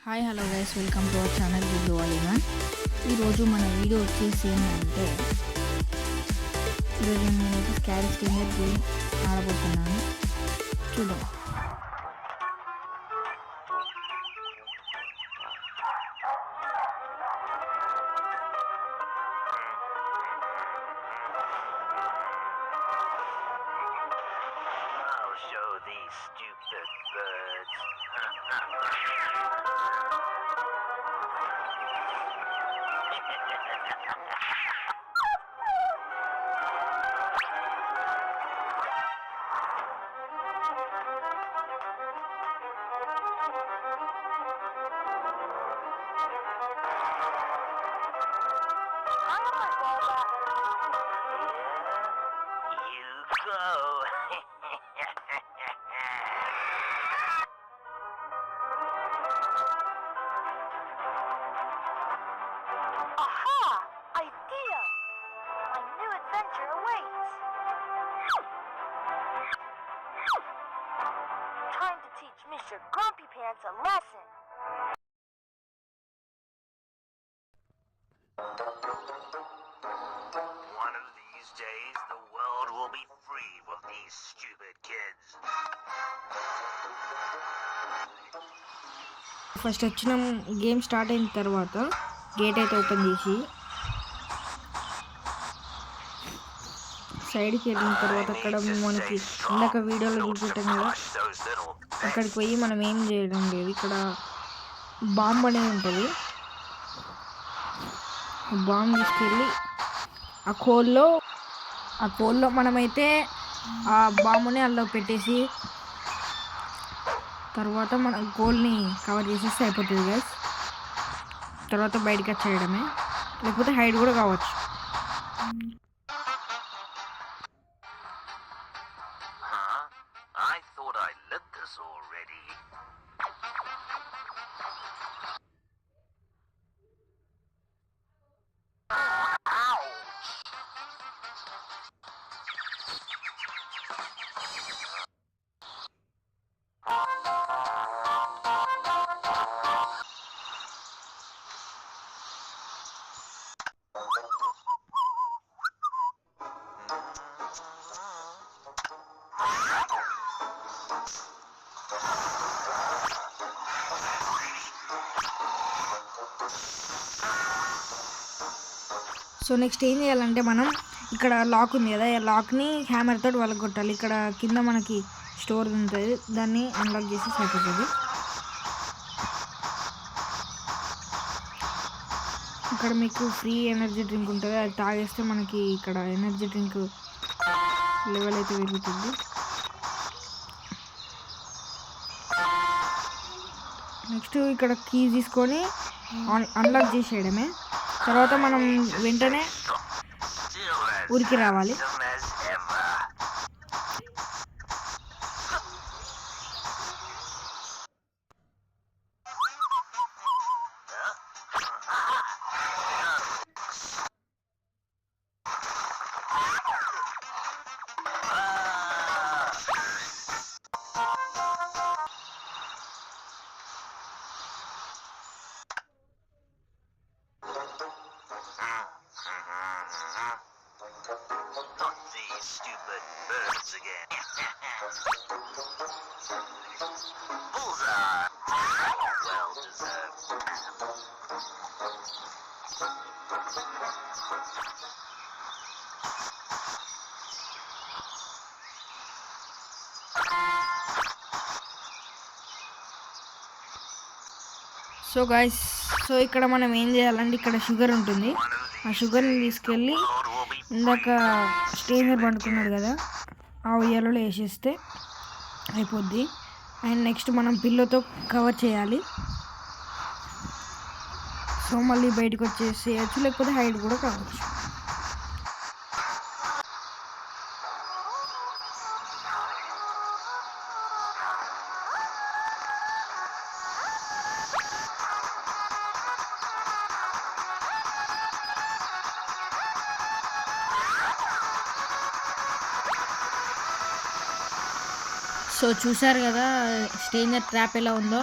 Hi hello guys, welcome to our channel video Alina. ఈరోజు మన video వచ్చేసి ఏంటంటే, ఈరోజు నేనైతే స్కారీ స్టీమర్ గేమ్ ఆడబోతున్నాను. చూద్దాం. Mr. Grumpy Pants a lesson. One of these days, the world will be free from these stupid kids. First వచ్చిన game start అయిన తర్వాత గేట్ అయితే ఓపెన్ చేసి సైడ్కి వెళ్ళిన తర్వాత అక్కడ మనకి ఇందాక వీడియోలో చూపెట్టాం కదా, అక్కడికి పోయి మనం ఏం చేయడం లేదు. ఇక్కడ బాంబు అనేది ఉంటుంది. బాంబు తీసుకెళ్ళి ఆ కోల్లో మనమైతే ఆ బాంబుని అందులో పెట్టేసి తర్వాత మన గోల్ని కవర్ చేసేస్తే అయిపోతుంది గైస్. తర్వాత బయటకి వచ్చేయడమే, లేకపోతే హైడ్ కూడా కావచ్చు. I thought I lit this already. So next ఏం చేయాలంటే, మనం ఇక్కడ లాక్ ఉంది కదా, ఈ లాక్ని హ్యామర్ తోటి వాళ్ళకి కొట్టాలి. ఇక్కడ కింద మనకి స్టోర్ ఉంటుంది, దాన్ని అన్లాక్ చేసి అయిపోతుంది. ఇక్కడ మీకు ఫ్రీ ఎనర్జీ డ్రింక్ ఉంటుంది, అది తాగేస్తే మనకి ఇక్కడ ఎనర్జీ డ్రింక్ లెవెల్ అయితే పెరుగుతుంది. నెక్స్ట్ ఇక్కడ కీ తీసుకొని అన్లాక్ చేసేయడమే. తర్వాత మనం వెంటనే ఊరికి రావాలి. Stupid birds again. Bullseye. Well deserved. So guys, so ఇక్కడ మనం ఏం చేయాలంటే, ఇక్కడ షుగర్ ఉంటుంది, ఆ షుగర్ని తీసుకెళ్ళి ఇందాక స్టేనర్ పండుకున్నాడు కదా, ఆ ఉయ్యాలలో వేసేస్తే అయిపోద్ది. అండ్ నెక్స్ట్ మనం పిల్లోతో కవర్ చేయాలి. సో మళ్ళీ బయటకు వచ్చేసేయచ్చు, లేకపోతే హైడ్ కూడా కావచ్చు. సో చూసారు కదా స్ట్రేంజర్ ట్రాప్ ఎలా ఉందో.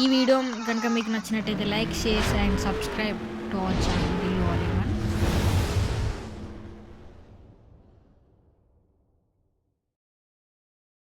ఈ వీడియో కనుక మీకు నచ్చినట్టయితే like share and subscribe to our channel.